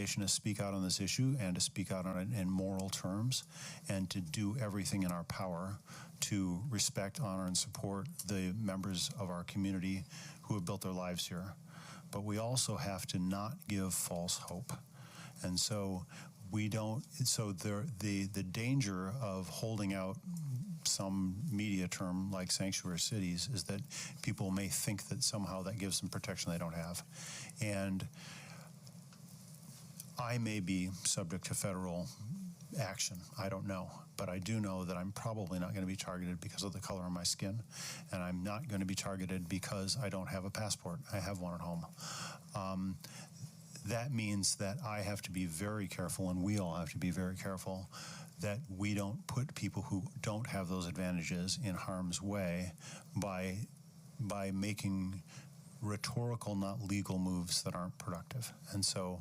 obligation to speak out on this issue and to speak out on it in moral terms and to do everything in our power to respect, honor, and support the members of our community who have built their lives here. But we also have to not give false hope. And so we don't, so the danger of holding out some media term like sanctuary cities is that people may think that somehow that gives them protection they don't have. And I may be subject to federal action, I don't know, but I do know that I'm probably not going to be targeted because of the color of my skin, and I'm not going to be targeted because I don't have a passport. I have one at home. That means that I have to be very careful, and we all have to be very careful, that we don't put people who don't have those advantages in harm's way by making rhetorical, not legal moves that aren't productive. And so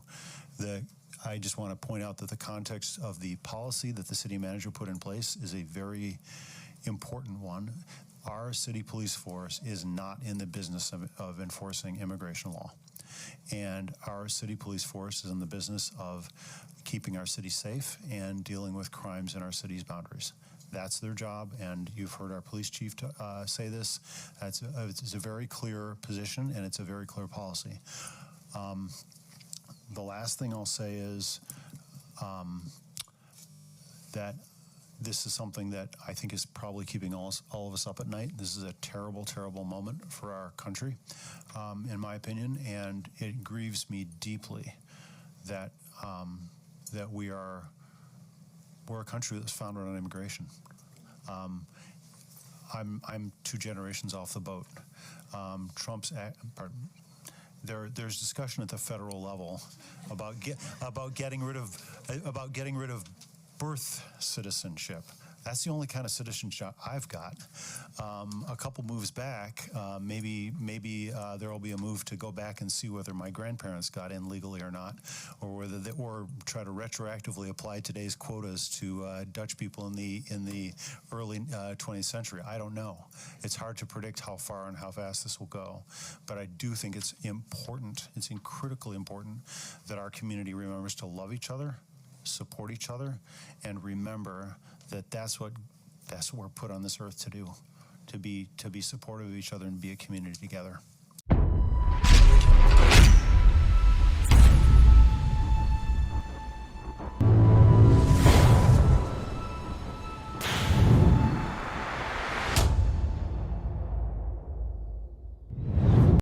I just want to point out that the context of the policy that the city manager put in place is a very important one. Our city police force is not in the business of enforcing immigration law. And our city police force is in the business of keeping our city safe and dealing with crimes in our city's boundaries. That's their job, and you've heard our police chief say this. It's a very clear position, and it's a very clear policy. The last thing I'll say is that this is something that I think is probably keeping all of us up at night. This is a terrible, terrible moment for our country, in my opinion, and it grieves me deeply that that we're a country that's founded on immigration. I'm 2 generations off the boat. There's discussion at the federal level about getting rid of birth citizenship. That's the only kind of citizenship I've got. A couple moves back, maybe there will be a move to go back and see whether my grandparents got in legally or not, or or try to retroactively apply today's quotas to Dutch people in the early 20th century. I don't know. It's hard to predict how far and how fast this will go, but I do think it's important. It's critically important that our community remembers to love each other, support each other, and remember that that's what we're put on this earth to do, to be supportive of each other and be a community together.